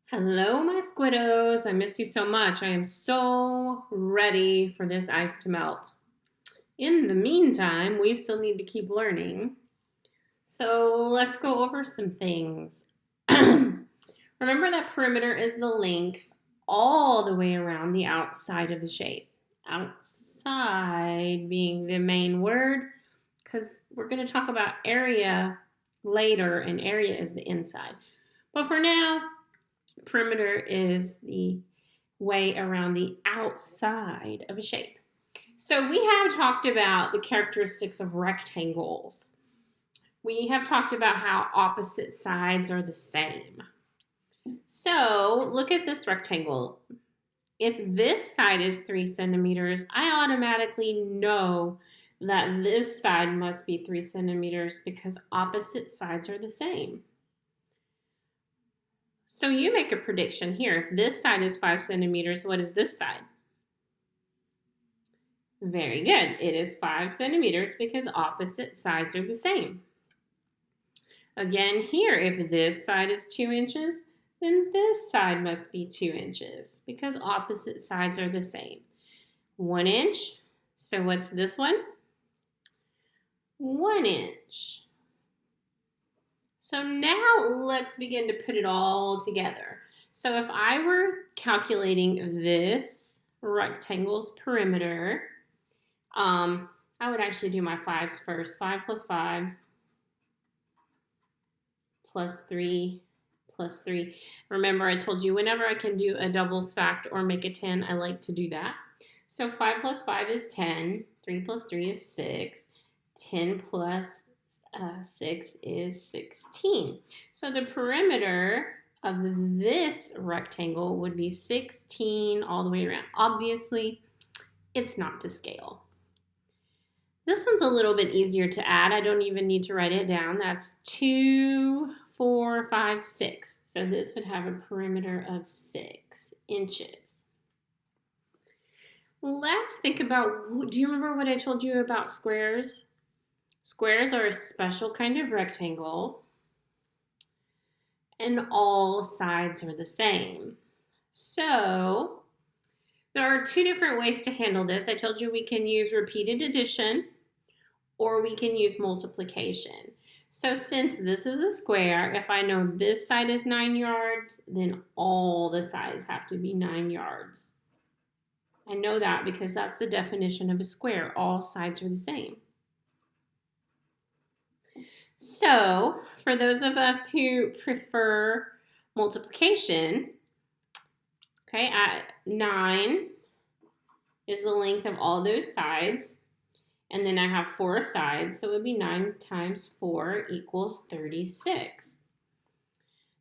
Hello, my squiddos. I missed you so much. I am so ready for this ice to melt. In the meantime, we still need to keep learning. So let's go over some things. Remember that perimeter is the length all the way around the outside of the shape. Outside being the main word, because we're going to talk about area later, and area is the inside. But for now, perimeter is the way around the outside of a shape. So we have talked about the characteristics of rectangles. We have talked about how opposite sides are the same. So look at this rectangle. If this side is 3 centimeters, I automatically know that this side must be 3 centimeters because opposite sides are the same. So you make a prediction here. If this side is 5 centimeters, what is this side? Very good. It is 5 centimeters because opposite sides are the same. Again, here, if this side is 2 inches, then this side must be 2 inches because opposite sides are the same. 1 inch. So what's this one? 1 inch. So now let's begin to put it all together. So if I were calculating this rectangle's perimeter, I would actually do my 5s first. 5 plus 5 plus 3 plus 3. Remember, I told you whenever I can do a doubles fact or make a 10, I like to do that. So 5 plus 5 is 10. 3 plus 3 is 6. 10 plus 6 is 16. So the perimeter of this rectangle would be 16 all the way around. Obviously, it's not to scale. This one's a little bit easier to add. I don't even need to write it down. That's 2, 4, 5, 6. So this would have a perimeter of 6 inches. Let's think about, do you remember what I told you about squares? Squares are a special kind of rectangle, and all sides are the same. So there are 2 different ways to handle this. I told you we can use repeated addition or we can use multiplication. So since this is a square, if I know this side is 9 yards, then all the sides have to be 9 yards. I know that because that's the definition of a square. All sides are the same. So for those of us who prefer multiplication, okay, at 9 is the length of all those sides. And then I have 4 sides, so it would be 9 times 4 equals 36.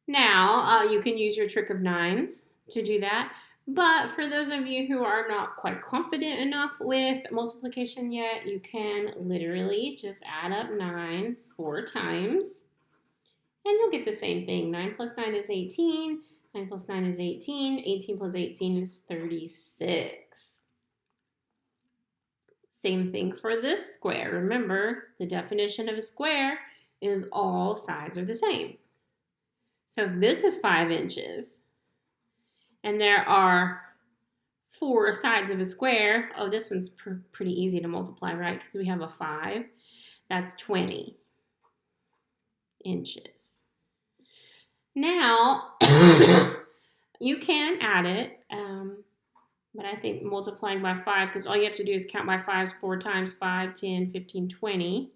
Now, you can use your trick of 9s to do that. But for those of you who are not quite confident enough with multiplication yet, you can literally just add up 9 4 times, and you'll get the same thing. 9 plus 9 is 18. 9 plus 9 is 18. 18 plus 18 is 36. Same thing for this square. Remember, the definition of a square is all sides are the same. So if this is 5 inches, and there are 4 sides of a square, oh, this one's pretty easy to multiply, right? Because we have a 5. That's 20 inches. Now, you can add it, but I think multiplying by 5, because all you have to do is count by 5s 4 times, 5, 10, 15, 20.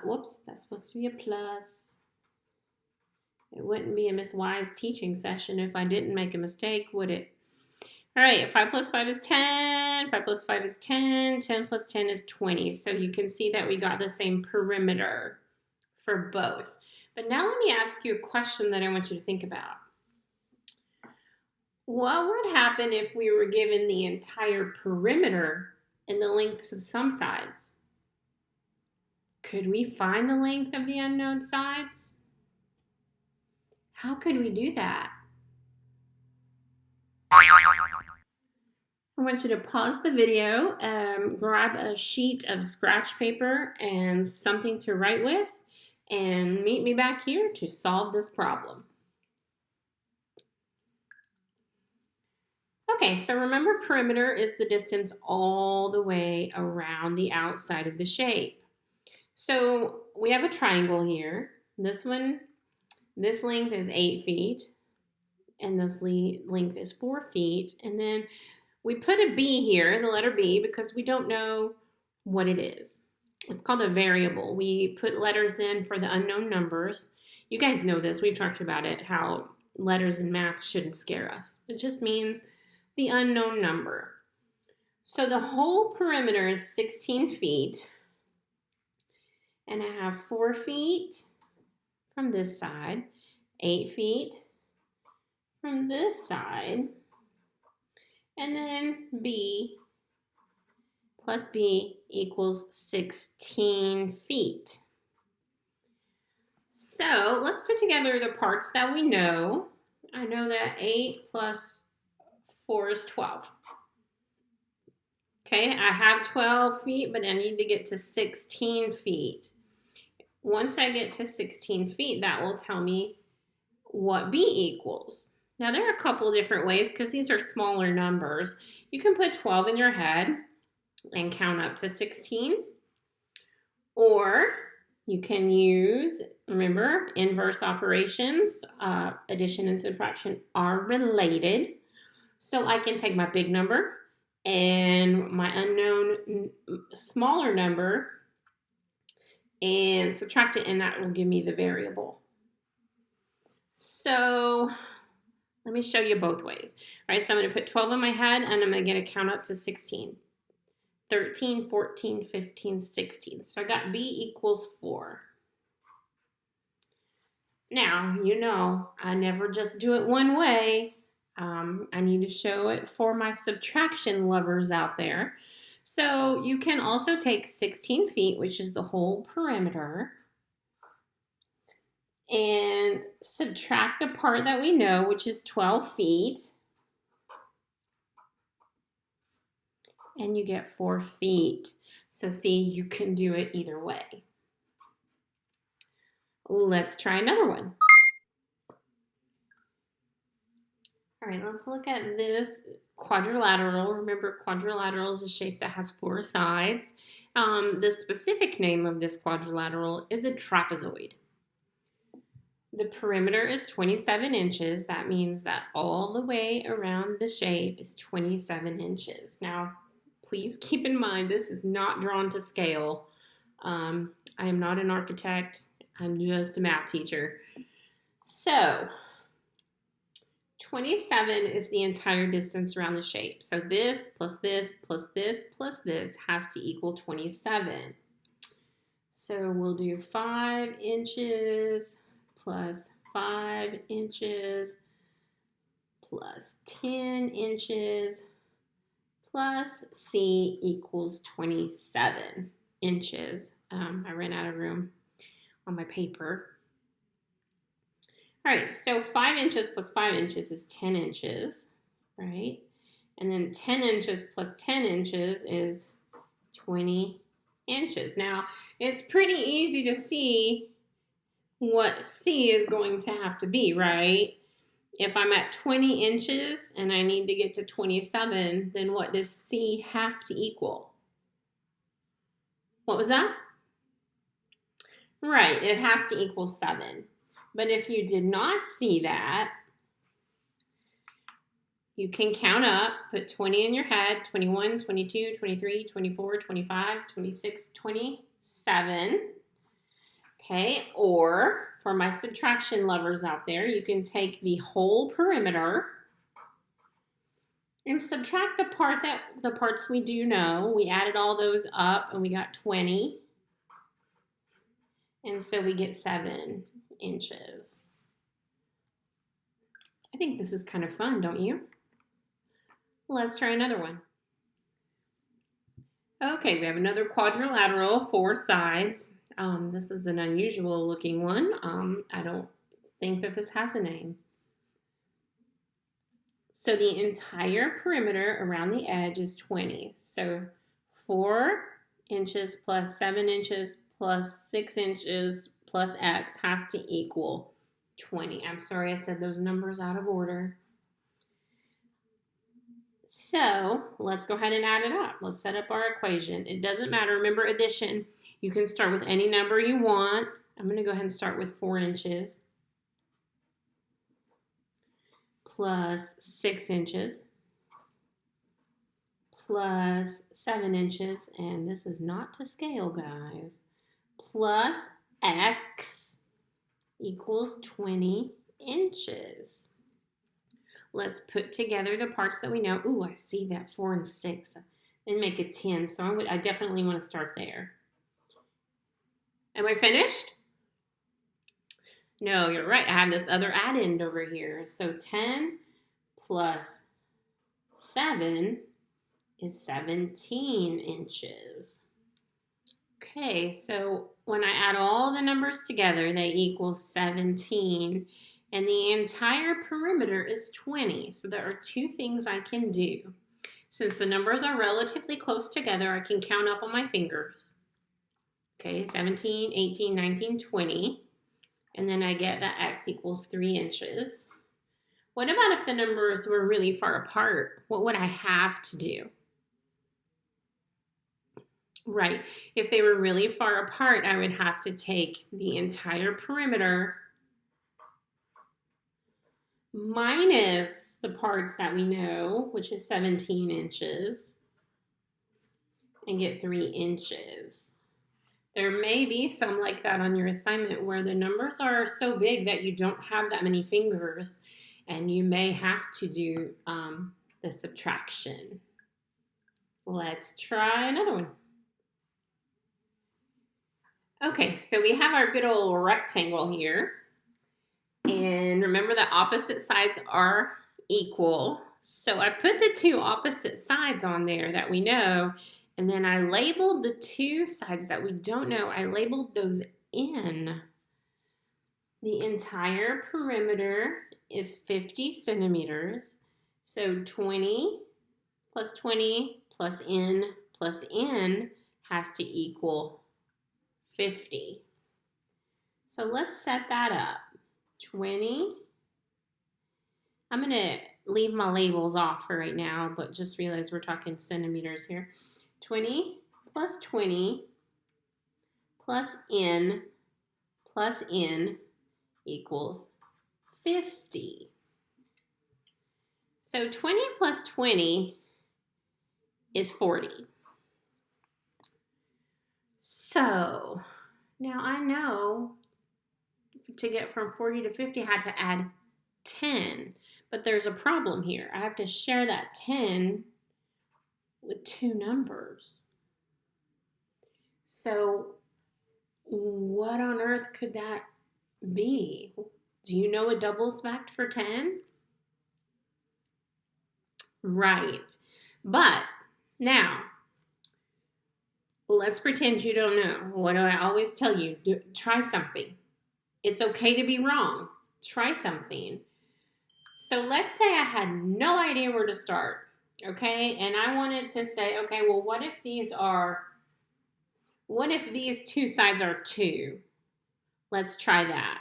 Whoops, that's supposed to be a plus. It wouldn't be a Miss Wise teaching session if I didn't make a mistake, would it? All right, 5 plus 5 is 10. 5 plus 5 is 10. 10 plus 10 is 20. So you can see that we got the same perimeter for both. But now let me ask you a question that I want you to think about. What would happen if we were given the entire perimeter and the lengths of some sides? Could we find the length of the unknown sides? How could we do that? I want you to pause the video, grab a sheet of scratch paper and something to write with, and meet me back here to solve this problem. Okay, so remember perimeter is the distance all the way around the outside of the shape. So we have a triangle here. This length is 8 feet, and this length is 4 feet. And then we put a B here, the letter B, because we don't know what it is. It's called a variable. We put letters in for the unknown numbers. You guys know this. We've talked about it, how letters in math shouldn't scare us. It just means the unknown number. So the whole perimeter is 16 feet. And I have 4 feet from this side, 8 feet from this side, and then B plus B equals 16 feet. So let's put together the parts that we know. I know that 8 plus 4 is 12. Okay, I have 12 feet, but I need to get to 16 feet. Once I get to 16 feet, that will tell me what B equals. Now, there are a couple different ways because these are smaller numbers. You can put 12 in your head and count up to 16. Or you can use, remember, inverse operations, addition and subtraction are related. So I can take my big number and my unknown smaller number and subtract it, and that will give me the variable. So let me show you both ways. All right, so I'm going to put 12 in my head, and I'm going to count up to 16. 13, 14, 15, 16. So I got B equals 4. Now, you know, I never just do it one way. I need to show it for my subtraction lovers out there. So you can also take 16 feet, which is the whole perimeter, and subtract the part that we know, which is 12 feet, and you get 4 feet. So see, you can do it either way. Let's try another one. All right, let's look at this quadrilateral. Remember, quadrilateral is a shape that has 4 sides. The specific name of this quadrilateral is a trapezoid. The perimeter is 27 inches. That means that all the way around the shape is 27 inches. Now, please keep in mind, this is not drawn to scale. I am not an architect. I'm just a math teacher. So, 27 is the entire distance around the shape. So this plus this plus this plus this has to equal 27. So we'll do 5 inches plus 5 inches plus 10 inches plus C equals 27 inches. I ran out of room on my paper. All right, so 5 inches plus 5 inches is 10 inches, right? And then 10 inches plus 10 inches is 20 inches. Now, it's pretty easy to see what C is going to have to be, right? If I'm at 20 inches and I need to get to 27, then what does C have to equal? What was that? Right, it has to equal 7. But if you did not see that, you can count up, put 20 in your head, 21, 22, 23, 24, 25, 26, 27. Okay, or for my subtraction lovers out there, you can take the whole perimeter and subtract the parts we do know. We added all those up and we got 20. And so we get 7 inches. I think this is kind of fun, don't you? Let's try another one. Okay, we have another quadrilateral, 4 sides. This is an unusual looking one. I don't think that this has a name. So the entire perimeter around the edge is 20. So 4 inches plus 7 inches plus 6 inches plus X has to equal 20. I'm sorry I said those numbers out of order. So let's go ahead and add it up. Let's set up our equation. It doesn't matter. Remember addition. You can start with any number you want. I'm going to go ahead and start with 4 inches plus 6 inches plus 7 inches, and this is not to scale, guys, plus x equals 20 inches. Let's put together the parts that we know. Ooh, I see that 4 and 6. Then make it 10, so I definitely want to start there. Am I finished? No, you're right. I have this other addend over here. So 10 plus 7 is 17 inches. Okay, so when I add all the numbers together, they equal 17, and the entire perimeter is 20. So there are 2 things I can do. Since the numbers are relatively close together, I can count up on my fingers. Okay, 17, 18, 19, 20. And then I get that x equals 3 inches. What about if the numbers were really far apart? What would I have to do? Right, if they were really far apart, I would have to take the entire perimeter minus the parts that we know, which is 17 inches, and get 3 inches. There may be some like that on your assignment where the numbers are so big that you don't have that many fingers, and you may have to do the subtraction. Let's try another one. Okay, so we have our good old rectangle here. And remember that opposite sides are equal. So I put the 2 opposite sides on there that we know, and then I labeled the 2 sides that we don't know. I labeled those in. The entire perimeter is 50 centimeters. So 20 plus n has to equal 50. So let's set that up. 20. I'm going to leave my labels off for right now, but just realize we're talking centimeters here. 20 plus n equals 50. So 20 plus 20 is 40. So now I know to get from 40 to 50, I had to add 10. But there's a problem here. I have to share that 10 with 2 numbers. So what on earth could that be? Do you know a doubles fact for 10? Right. But now, let's pretend you don't know. What do I always tell you? Try something. It's okay to be wrong. Try something. So let's say I had no idea where to start, okay? And I wanted to say, okay, well, what if these 2 sides are 2? Let's try that.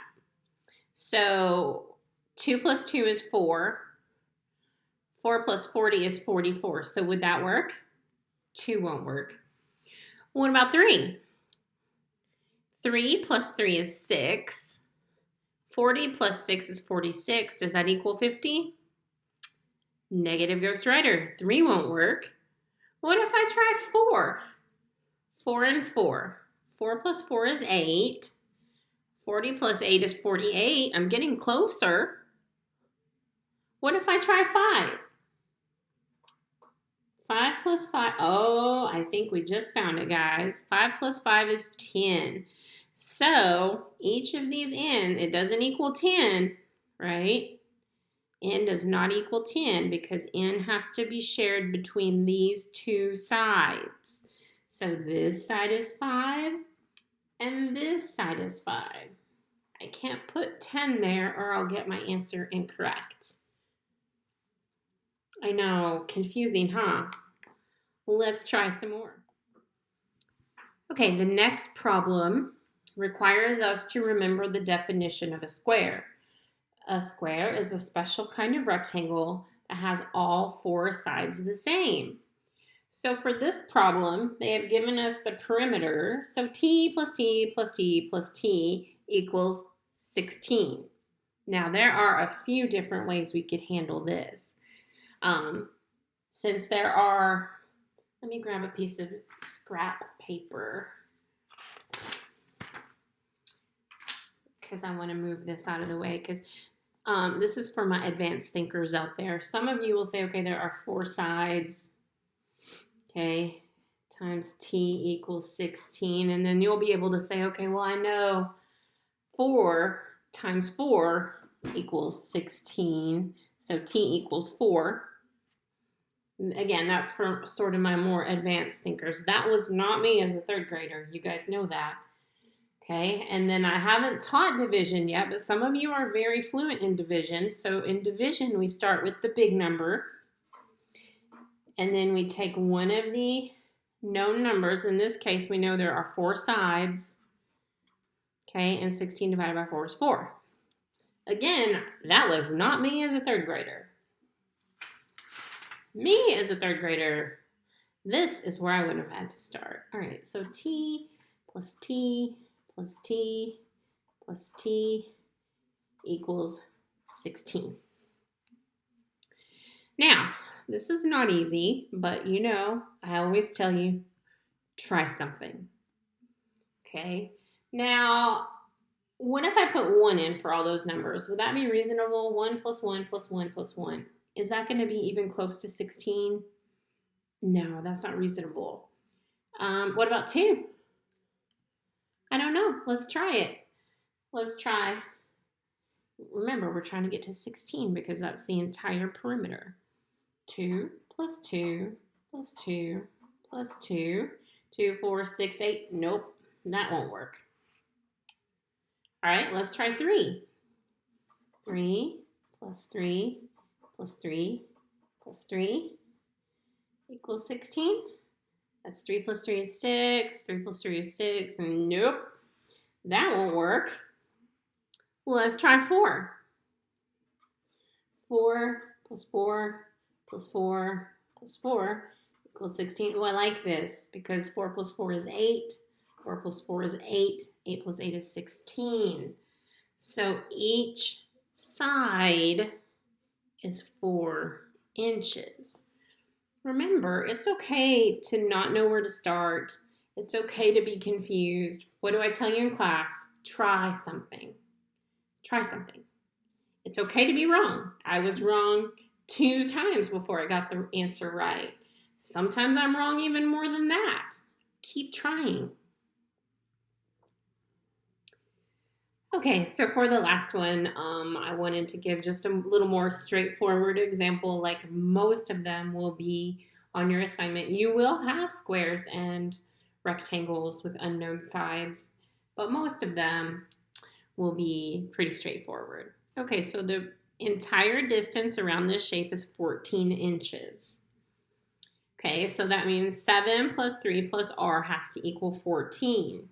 So 2 plus 2 is 4. 4 plus 40 is 44. So would that work? 2 won't work. What about 3? 3 plus 3 is 6. 40 plus 6 is 46. Does that equal 50? Negative ghostwriter. 3 won't work. What if I try 4? 4 and 4. 4 plus 4 is 8. 40 plus 8 is 48. I'm getting closer. What if I try 5? 5 plus 5. Oh, I think we just found it, guys. 5 plus 5 is 10. So each of these n, it doesn't equal 10, right? N does not equal 10 because n has to be shared between these 2 sides. So this side is 5 and this side is 5. I can't put 10 there or I'll get my answer incorrect. I know, confusing, huh? Let's try some more. Okay, the next problem requires us to remember the definition of a square. A square is a special kind of rectangle that has all four sides the same. So for this problem, they have given us the perimeter. So t plus t plus t plus t equals 16. Now there are a few different ways we could handle this. Since there are, let me grab a piece of scrap paper because I want to move this out of the way because this is for my advanced thinkers out there. Some of you will say, okay, there are four sides, okay, times t equals 16. And then you'll be able to say, okay, well, I know 4 times 4 equals 16. So t equals 4. Again, that's for sort of my more advanced thinkers. That was not me as a third grader. You guys know that. Okay, and then I haven't taught division yet, but some of you are very fluent in division. So in division, we start with the big number. And then we take one of the known numbers. In this case, we know there are 4 sides. Okay, and 16 divided by 4 is 4. Again, that was not me as a third grader. Me as a third grader, this is where I would have had to start. All right, so t plus t plus t plus t equals 16. Now, this is not easy, but you know, I always tell you, try something. Okay, now, what if I put 1 in for all those numbers? Would that be reasonable? 1 plus 1 plus 1 plus 1. Is that going to be even close to 16? No, that's not reasonable. What about 2? I don't know. Let's try it. Let's try. Remember, we're trying to get to 16 because that's the entire perimeter. 2 plus 2 plus 2 plus 2. 2, 4, 6, 8. Nope, that won't work. All right, let's try 3. 3 plus 3 plus 3 plus 3 equals 16. That's 3 plus 3 is 6. 3 plus 3 is 6. And nope, that won't work. Well, let's try 4. 4 plus 4 plus 4 plus 4 equals 16. Oh, I like this because 4 plus 4 is 8. 4 plus 4 is 8. 8 plus 8 is 16. So each side is 4 inches. Remember, it's okay to not know where to start. It's okay to be confused. What do I tell you in class? Try something. Try something. It's okay to be wrong. I was wrong 2 times before I got the answer right. Sometimes I'm wrong even more than that. Keep trying. Okay, so for the last one, I wanted to give just a little more straightforward example. Like most of them will be on your assignment. You will have squares and rectangles with unknown sides, but most of them will be pretty straightforward. Okay, so the entire distance around this shape is 14 inches. Okay, so that means 7 plus 3 plus r has to equal 14.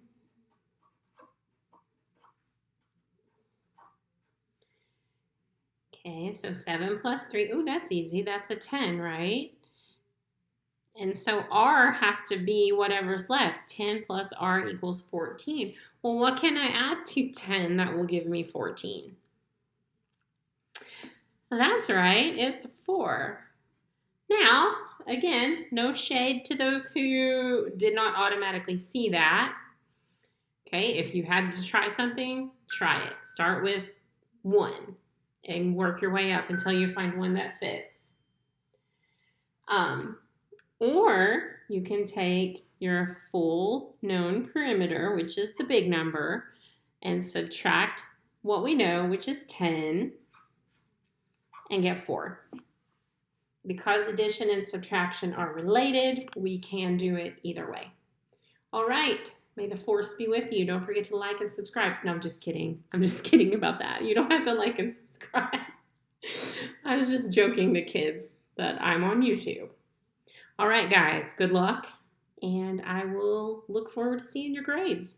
Okay, so 7 plus 3, ooh, that's easy. That's a 10, right? And so r has to be whatever's left. 10 plus r equals 14. Well, what can I add to 10 that will give me 14? That's right, it's 4. Now, again, no shade to those who did not automatically see that. Okay, if you had to try something, try it. Start with 1 and work your way up until you find one that fits. Or you can take your full known perimeter, which is the big number, and subtract what we know, which is 10, and get 4. Because addition and subtraction are related, we can do it either way. All right, may the force be with you. Don't forget to like and subscribe. No, I'm just kidding. I'm just kidding about that. You don't have to like and subscribe. I was just joking to kids that I'm on YouTube. All right, guys, good luck, and I will look forward to seeing your grades.